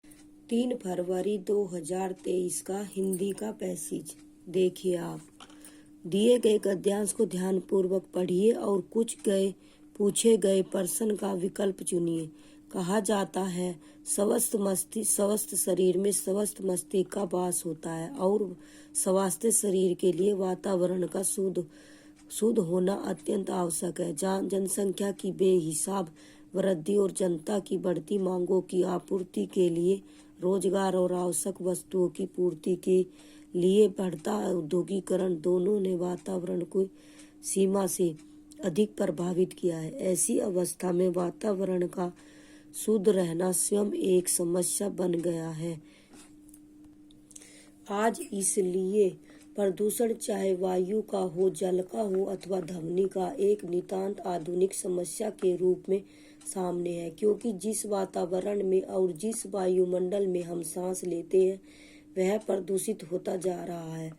3 फरवरी 2023 का हिंदी का पैसेज देखिए आप। दिए गए गद्यांश को ध्यानपूर्वक पढ़िए और पूछे गए प्रश्न का विकल्प चुनिए। कहा जाता है स्वस्थ शरीर में स्वस्थ मस्तिष्क का वास होता है और स्वास्थ्य शरीर के लिए वातावरण का शुद्ध होना अत्यंत आवश्यक है। जनसंख्या की बेहिसाब वृद्धि और जनता की बढ़ती मांगों की आपूर्ति के लिए रोजगार और आवश्यक वस्तुओं की पूर्ति के लिए बढ़ता औद्योगिकरण दोनों ने वातावरण को सीमा से अधिक प्रभावित किया है। ऐसी अवस्था में वातावरण का शुद्ध रहना स्वयं एक समस्या बन गया है। आज इसलिए प्रदूषण चाहे वायु का हो, जल का हो अथवा ध्वनि का, एक नितांत आधुनिक समस्या के रूप में सामने है, क्योंकि जिस वातावरण में और जिस वायुमंडल में हम सांस लेते हैं वह प्रदूषित होता जा रहा है।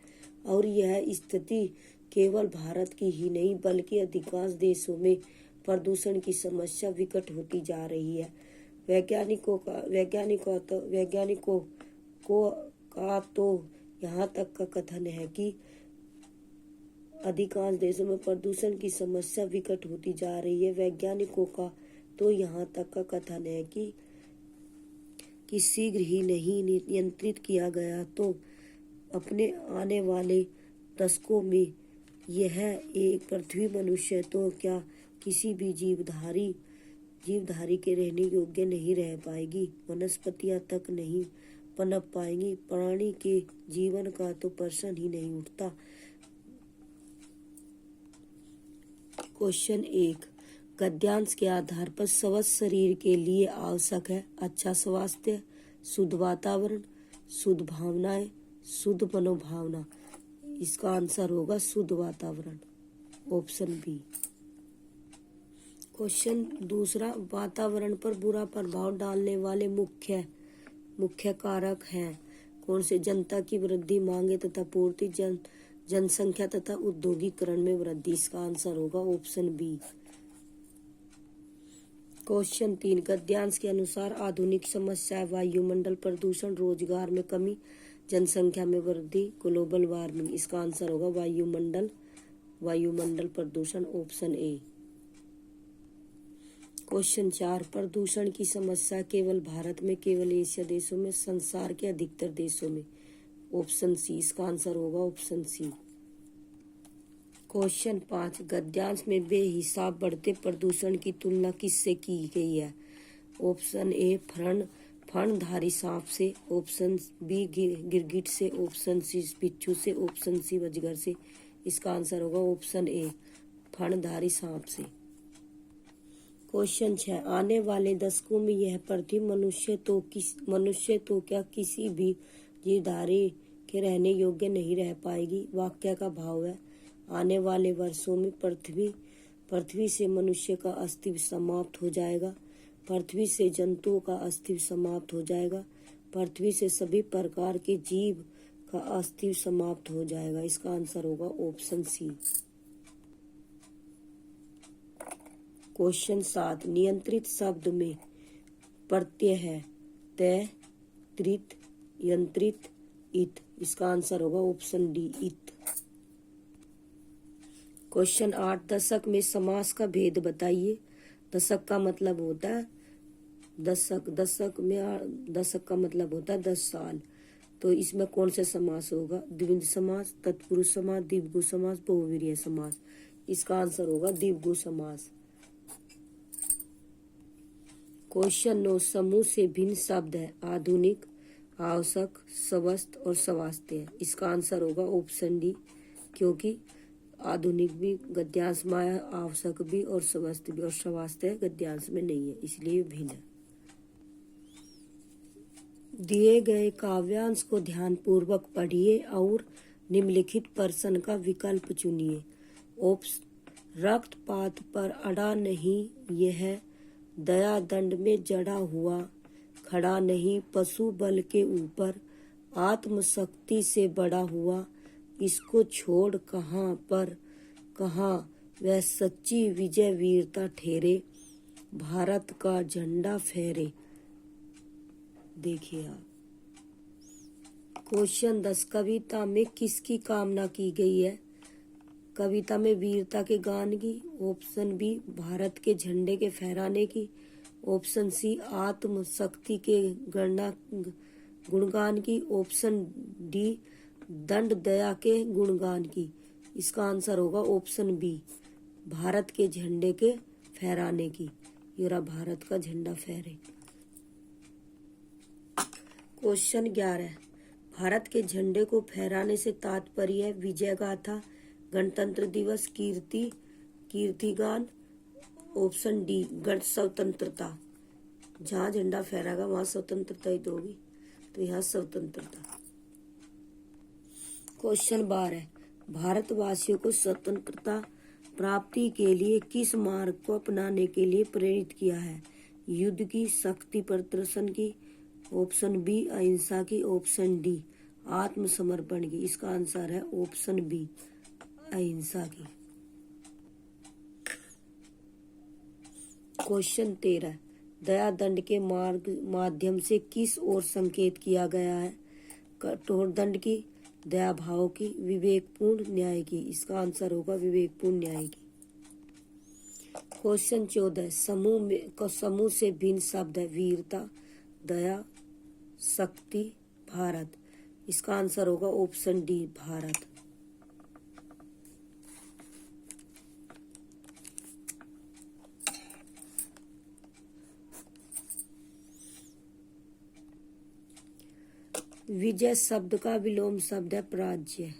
और यह स्थिति केवल भारत की ही नहीं बल्कि अधिकांश देशों में प्रदूषण की समस्या विकट होती जा रही है। वैज्ञानिकों का तो यहाँ तक का कथन है कि अधिकांश देशों में प्रदूषण की समस्या विकट होती जा रही है। वैज्ञानिकों का तो यहाँ तक का कथन है कि शीघ्र ही नहीं नियंत्रित किया गया तो अपने आने वाले दशकों में यह एक पृथ्वी मनुष्य तो क्या किसी भी जीवधारी के रहने योग्य नहीं रह पाएगी। वनस्पतियां तक नहीं पनप पाएंगी। प्राणी के जीवन का तो प्रश्न ही नहीं उठता। क्वेश्चन 1, गद्यांश के आधार पर स्वस्थ शरीर के लिए आवश्यक है अच्छा स्वास्थ्य, शुद्ध वातावरण, शुद्ध भावनाएं, शुद्ध मनोभावना। इसका आंसर होगा शुद्ध वातावरण, ऑप्शन बी। क्वेश्चन 2, वातावरण पर बुरा प्रभाव डालने वाले मुख्य कारक हैं कौन से? जनता की वृद्धि, मांगे तथा पूर्ति, जनसंख्या तथा औद्योगिकरण में वृद्धि। इसका आंसर होगा ऑप्शन बी। क्वेश्चन 3, गद्यांश के अनुसार आधुनिक समस्याएं वायुमंडल प्रदूषण, रोजगार में कमी, जनसंख्या में वृद्धि, ग्लोबल वार्मिंग। इसका आंसर होगा वायुमंडल प्रदूषण, ऑप्शन ए। क्वेश्चन 4, प्रदूषण की समस्या केवल भारत में, केवल एशिया देशों में, संसार के अधिकतर देशों में। Option C. इसका आंसर होगा ऑप्शन सी। क्वेश्चन 5, गद्यांश में बेहिसाब बढ़ते प्रदूषण की तुलना किससे की गई है? ऑप्शन ए फणधारी सांप से, ऑप्शन बी गिरगिट से, ऑप्शन सी बिच्छू से, ऑप्शन सी अजगर से। इसका आंसर होगा ऑप्शन ए फणधारी सांप से। क्वेश्चन 6, आने वाले दशकों में यह पृथ्वी मनुष्य तो क्या किसी भी जीवधारी के रहने योग्य नहीं रह पाएगी। वाक्य का भाव है आने वाले वर्षों में पृथ्वी से मनुष्य का अस्तित्व समाप्त हो जाएगा, पृथ्वी से जंतुओं का अस्तित्व समाप्त हो जाएगा, पृथ्वी से सभी प्रकार के जीव का अस्तित्व समाप्त हो जाएगा। इसका आंसर होगा ऑप्शन सी। क्वेश्चन 7, नियंत्रित शब्द में प्रत्यय है तय, त्रित, यंत्रित, इत। इसका आंसर होगा ऑप्शन डी इत। क्वेश्चन 8, दशक में समास का भेद बताइए। दशक का मतलब होता है दशक का मतलब होता है 10 साल। तो इसमें कौन सा समास होगा? द्विविध समास, तत्पुरुष समास, द्विगु समास, बहुव्रीहि समास। इसका आंसर होगा द्विगु समास। क्वेश्चन 9, समूह से भिन्न शब्द है आधुनिक, आवश्यक, स्वस्थ और स्वास्थ्य। इसका आंसर होगा ऑप्शन डी, क्योंकि आधुनिक भी गद्यांश में है, आवश्यक भी और स्वस्थ भी, और स्वास्थ्य गद्यांश में नहीं है, इसलिए भिन्न है। दिए गए काव्यांश को ध्यानपूर्वक पढ़िए और निम्नलिखित प्रश्न का विकल्प चुनिए। रक्तपात पर अड़ा नहीं, यह दया दंड में जड़ा हुआ, खड़ा नहीं पशु बल के ऊपर, आत्मशक्ति से बड़ा हुआ, इसको छोड़ कहाँ वह सच्ची विजय वीरता ठहरे, भारत का झंडा फहरे। देखिए आप। क्वेश्चन 10, कविता में किसकी कामना की गई है? कविता में वीरता के गान की, ऑप्शन बी भारत के झंडे के फहराने की, ऑप्शन सी आत्मशक्ति के गणना गुणगान की, ऑप्शन डी दंड दया के गुणगान की। इसका आंसर होगा ऑप्शन बी भारत के झंडे के फहराने की। ये रहा भारत का झंडा फहरे। क्वेश्चन 11, भारत के झंडे को फहराने से तात्पर्य है विजय गाथा, गणतंत्र दिवस, कीर्तिगान, ऑप्शन डी गण स्वतंत्रता। जहाँ झंडा फहरागा वहां स्वतंत्रता ही तो होगी, तो यहाँ स्वतंत्रता। क्वेश्चन 12, भारतवासियों को स्वतंत्रता प्राप्ति के लिए किस मार्ग को अपनाने के लिए प्रेरित किया है? युद्ध की, शक्ति प्रदर्शन की, ऑप्शन बी अहिंसा की, ऑप्शन डी आत्मसमर्पण की। इसका आंसर है ऑप्शन बी अहिंसा की। क्वेश्चन 13, दया दंड के माध्यम से किस ओर संकेत किया गया है? कठोर दंड की, दया भाव की, विवेकपूर्ण न्याय की। इसका आंसर होगा विवेकपूर्ण न्याय की। क्वेश्चन 14, समूह से भिन्न शब्द है वीरता, दया, शक्ति, भारत। इसका आंसर होगा ऑप्शन डी भारत। विजय शब्द का विलोम शब्द है पराजय।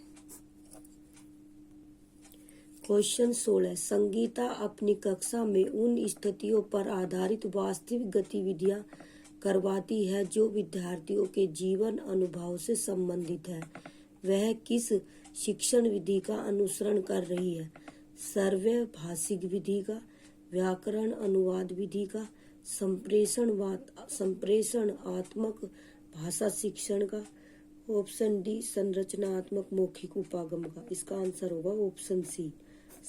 क्वेश्चन 16, संगीता अपनी कक्षा में उन स्थितियों पर आधारित वास्तविक गतिविधियां करवाती है जो विद्यार्थियों के जीवन अनुभव से संबंधित है। वह किस शिक्षण विधि का अनुसरण कर रही है? सर्वे भाषिक विधि का, व्याकरण अनुवाद विधि का, संप्रेषणात्मक भाषा शिक्षण का, ऑप्शन डी संरचनात्मक मौखिक उपागम का। इसका आंसर होगा ऑप्शन सी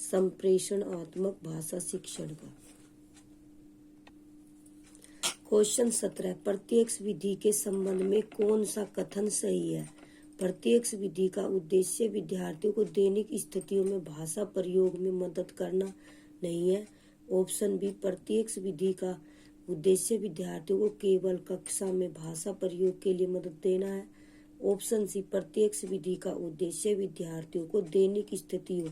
संप्रेषणात्मक भाषा शिक्षण का। क्वेश्चन 17, प्रत्यक्ष विधि के संबंध में कौन सा कथन सही है? प्रत्यक्ष विधि का उद्देश्य विद्यार्थियों को दैनिक स्थितियों में भाषा प्रयोग में मदद करना नहीं है। ऑप्शन बी प्रत्यक्ष विधि का उद्देश्य विद्यार्थियों को केवल कक्षा में भाषा प्रयोग के लिए मदद देना है। ऑप्शन सी प्रत्यक्ष विधि का उद्देश्य विद्यार्थियों को दैनिक स्थितियों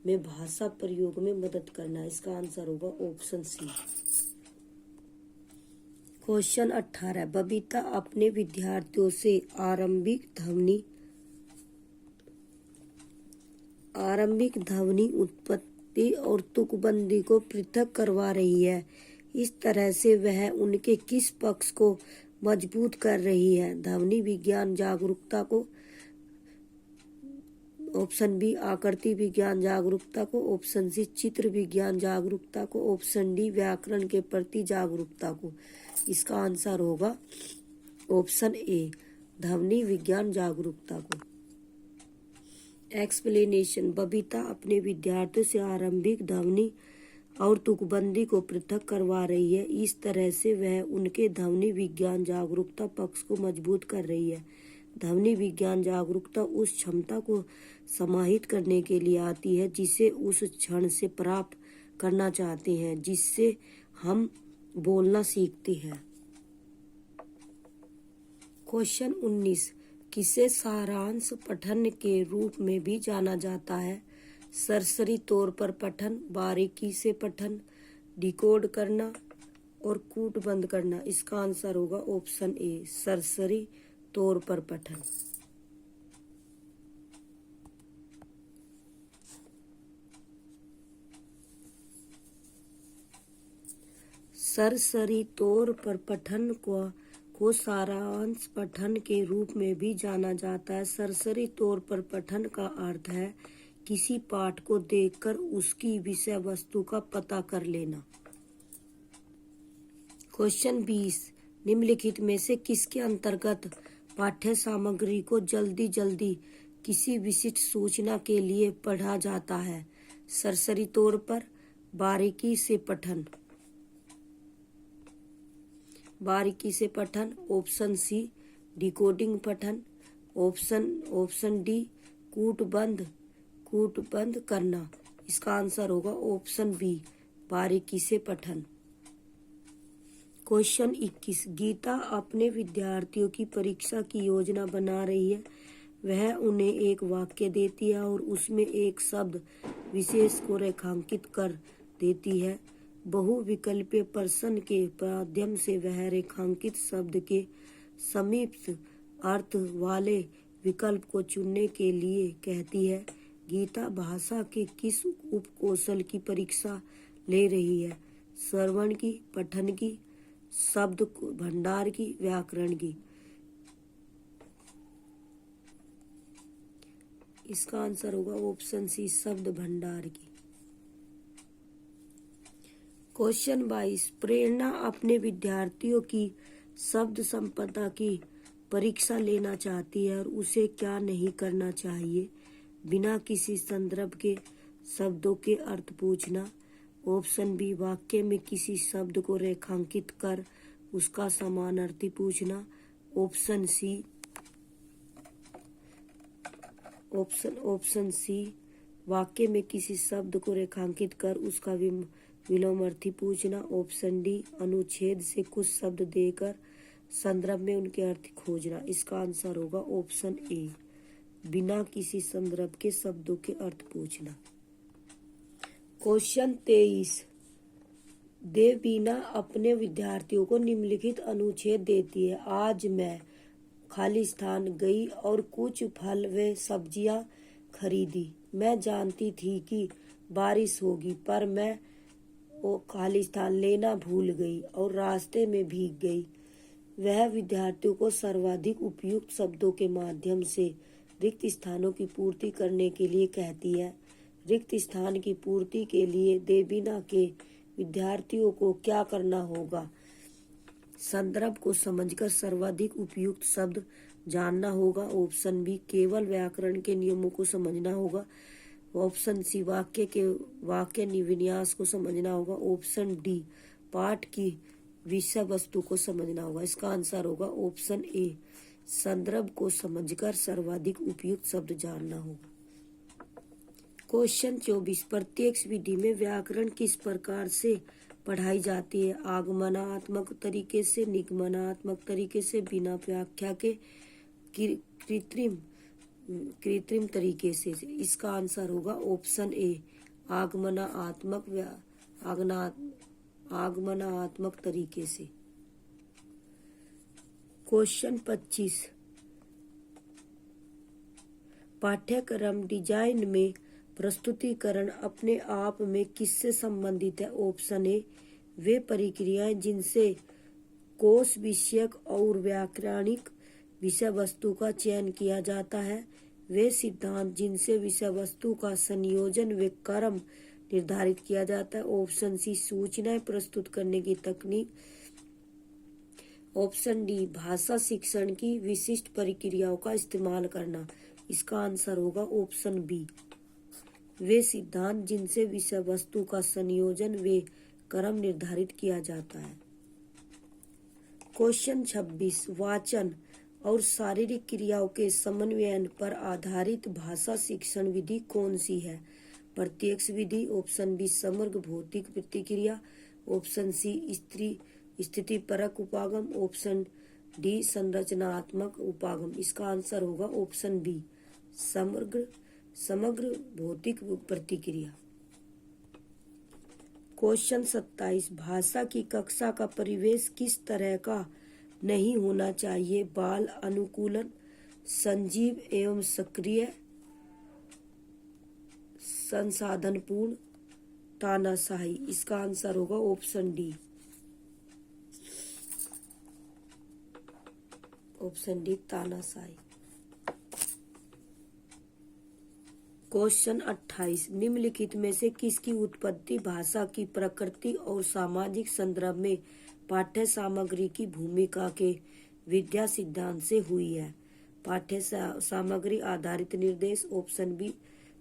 में भाषा प्रयोग में मदद करना है। इसका आंसर होगा ऑप्शन सी। क्वेश्चन 18, बबीता अपने विद्यार्थियों से आरंभिक ध्वनि उत्पत्ति और तुकबंदी को पृथक करवा रही है। इस तरह से वह उनके किस पक्ष को मजबूत कर रही है? ध्वनि विज्ञान जागरूकता को, ऑप्शन बी आकृति विज्ञान जागरूकता को, ऑप्शन सी चित्र विज्ञान जागरूकता को, ऑप्शन डी व्याकरण के प्रति जागरूकता को। इसका आंसर होगा ऑप्शन ए ध्वनि विज्ञान जागरूकता को। एक्सप्लेनेशन, बबीता अपने विद्यार्थियों से आरंभिक ध्वनि और तुकबंदी को पृथक करवा रही है। इस तरह से वह उनके ध्वनि विज्ञान जागरूकता पक्ष को मजबूत कर रही है। ध्वनि विज्ञान जागरूकता उस क्षमता को समाहित करने के लिए आती है जिसे उस क्षण से प्राप्त करना चाहते हैं जिससे हम बोलना सीखते हैं। क्वेश्चन 19, किसे सारांश पठन के रूप में भी जाना जाता है? सरसरी तौर पर पठन, बारीकी से पठन, डिकोड करना और कूटबंद करना। इसका आंसर होगा ऑप्शन ए सरसरी तौर पर पठन। सरसरी तौर पर पठन को सारांश पठन के रूप में भी जाना जाता है। सरसरी तौर पर पठन का अर्थ है किसी पाठ को देखकर उसकी विषय वस्तु का पता कर लेना। क्वेश्चन 20, निम्नलिखित में से किसके अंतर्गत पाठ्य सामग्री को जल्दी जल्दी किसी विशिष्ट सूचना के लिए पढ़ा जाता है? सरसरी तौर पर, बारीकी से पठन। बारीकी से पठन, ऑप्शन सी डिकोडिंग पठन, ऑप्शन डी कूटबंध करना। इसका आंसर होगा ऑप्शन बी बारीकी से पठन। क्वेश्चन 21, गीता अपने विद्यार्थियों की परीक्षा की योजना बना रही है। वह उन्हें एक वाक्य देती है और उसमें एक शब्द विशेष को रेखांकित कर देती है। बहुविकल्पीय प्रश्न के माध्यम से वह रेखांकित शब्द के समीप अर्थ वाले विकल्प को चुनने के लिए कहती है। गीता भाषा के किस उपकौशल की परीक्षा ले रही है? श्रवण की, पठन की, शब्द भंडार की, व्याकरण की। इसका आंसर होगा ऑप्शन सी शब्द भंडार की। क्वेश्चन 22, प्रेरणा अपने विद्यार्थियों की शब्द संपदा की परीक्षा लेना चाहती है और उसे क्या नहीं करना चाहिए? बिना किसी संदर्भ के शब्दों के अर्थ पूछना। ऑप्शन बी वाक्य में किसी शब्द को रेखांकित कर उसका समानार्थी पूछना। ऑप्शन सी वाक्य में किसी शब्द को रेखांकित कर उसका विलोमार्थी पूछना। ऑप्शन डी अनुच्छेद से कुछ शब्द देकर संदर्भ में उनके अर्थ खोजना। इसका आंसर होगा ऑप्शन ए बिना किसी संदर्भ के शब्दों के अर्थ पूछना। क्वेश्चन 23, देवबीना अपने विद्यार्थियों को निम्नलिखित अनुच्छेद देती है। आज मैं खाली स्थान गई और कुछ फल व सब्जियां खरीदी। मैं जानती थी कि बारिश होगी पर मैं वो खाली स्थान लेना भूल गई और रास्ते में भीग गई। वह विद्यार्थियों को सर्वाधिक उपयुक्त शब्दों के माध्यम से रिक्त स्थानों की पूर्ति करने के लिए कहती है। रिक्त स्थान की पूर्ति के लिए देवबीना के विद्यार्थियों को क्या करना होगा? संदर्भ को समझकर सर्वाधिक उपयुक्त शब्द जानना होगा। ऑप्शन बी केवल व्याकरण के नियमों को समझना होगा। ऑप्शन सी वाक्य विन्यास को समझना होगा। ऑप्शन डी पाठ की विषय वस्तु को समझना होगा। इसका आंसर होगा ऑप्शन ए संदर्भ को समझकर सर्वाधिक उपयुक्त शब्द जानना होगा। क्वेश्चन 24, प्रत्येक विधि में व्याकरण किस प्रकार से पढ़ाई जाती है? आगमनात्मक तरीके से, निगमनात्मक तरीके से, बिना व्याख्या के, कृत्रिम तरीके से। इसका आंसर होगा ऑप्शन ए आगमनात्मक तरीके से। क्वेश्चन 25, पाठ्यक्रम डिजाइन में प्रस्तुतिकरण अपने आप में किससे संबंधित है? ऑप्शन ए वे प्रक्रियाएं जिनसे कोश विषयक और व्याकरणिक विषय वस्तु का चयन किया जाता है। वे सिद्धांत जिनसे विषय वस्तु का संयोजन व क्रम निर्धारित किया जाता है। ऑप्शन सी सूचनाएं प्रस्तुत करने की तकनीक। ऑप्शन डी भाषा शिक्षण की विशिष्ट प्रक्रियाओं का इस्तेमाल करना। इसका आंसर होगा ऑप्शन बी वे सिद्धांत जिनसे विषय वस्तु का संयोजन व क्रम निर्धारित किया जाता है। क्वेश्चन 26, वाचन और शारीरिक क्रियाओं के समन्वयन पर आधारित भाषा शिक्षण विधि कौन सी है? प्रत्यक्ष विधि। ऑप्शन बी समग्र भौतिक प्रतिक्रिया। ऑप्शन सी स्थितिपरक उपागम। ऑप्शन डी संरचनात्मक उपागम। इसका आंसर होगा ऑप्शन बी समग्र भौतिक प्रतिक्रिया। क्वेश्चन 27, भाषा की कक्षा का परिवेश किस तरह का नहीं होना चाहिए? बाल अनुकूलन, सजीव एवं सक्रिय, संसाधनपूर्ण, तानाशाही। इसका आंसर होगा ऑप्शन डी तानाशाही। क्वेश्चन 28, निम्नलिखित में से किसकी उत्पत्ति भाषा की प्रकृति और सामाजिक संदर्भ में पाठ्य सामग्री की भूमिका के विद्या सिद्धांत से हुई है? पाठ्य सामग्री आधारित निर्देश। ऑप्शन बी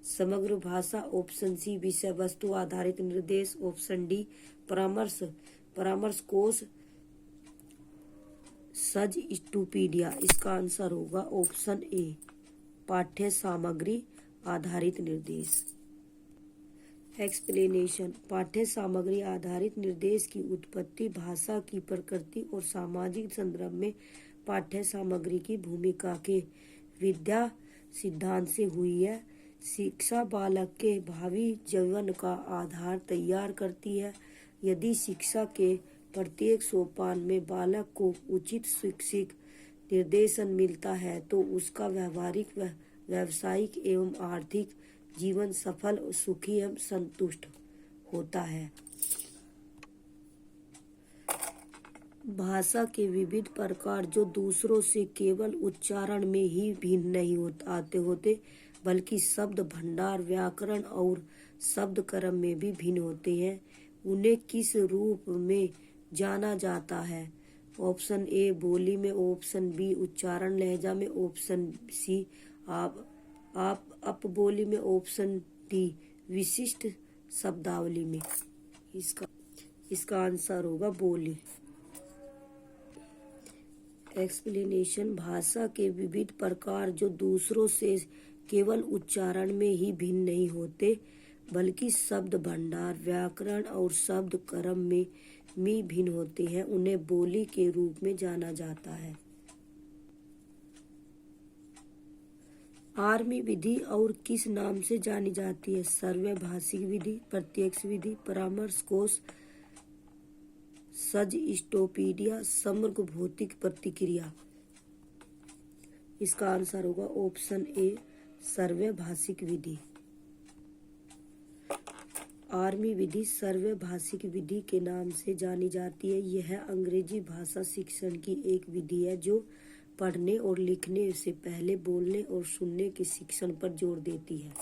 समग्र भाषा। ऑप्शन सी विषय वस्तु आधारित निर्देश। ऑप्शन डी परामर्श कोश। सज स्टूपीडिया। इसका आंसर होगा ऑप्शन ए, पाठ्य सामग्री आधारित निर्देश। एक्सप्लेनेशन। पाठ्य सामग्री आधारित निर्देश की उत्पत्ति भाषा की प्रकृति और सामाजिक संदर्भ में पाठ्य सामग्री की भूमिका के विद्या सिद्धांत से हुई है। शिक्षा बालक के भावी जीवन का आधार तैयार करती है। यदि शिक्षा के प्रत्येक सोपान में बालक को उचित शैक्षिक निर्देशन मिलता है तो उसका व्यावहारिक, व्यावसायिक एवं आर्थिक जीवन सफल, सुखी एवं संतुष्ट होता है। भाषा के विविध प्रकार जो दूसरों से केवल उच्चारण में ही भिन्न नहीं होते बल्कि शब्द भंडार, व्याकरण और शब्द क्रम में भी भिन्न होते हैं, उन्हें किस रूप में जाना जाता है? ऑप्शन ए बोली में, ऑप्शन बी उच्चारण लहजा में, ऑप्शन सी आप बोली में, ऑप्शन डी विशिष्ट शब्दावली में। इसका आंसर होगा बोली। एक्सप्लेनेशन। भाषा के विविध प्रकार जो दूसरों से केवल उच्चारण में ही भिन्न नहीं होते बल्कि शब्द भंडार, व्याकरण और शब्द क्रम में भी भिन्न होते हैं, उन्हें बोली के रूप में जाना जाता है। आर्मी विधि और किस नाम से जानी जाती है? सर्वे भाषिक विधि, प्रत्यक्ष विधि, परामर्श कोश, सज स्टोपीडिया, समग्र भौतिक प्रतिक्रिया। इसका आंसर होगा ऑप्शन ए, सर्वे भाषिक विधि। आर्मी विधि सर्वे भाषिक विधि के नाम से जानी जाती है। यह अंग्रेजी भाषा शिक्षण की एक विधि है जो पढ़ने और लिखने से पहले बोलने और सुनने के शिक्षण पर जोर देती है।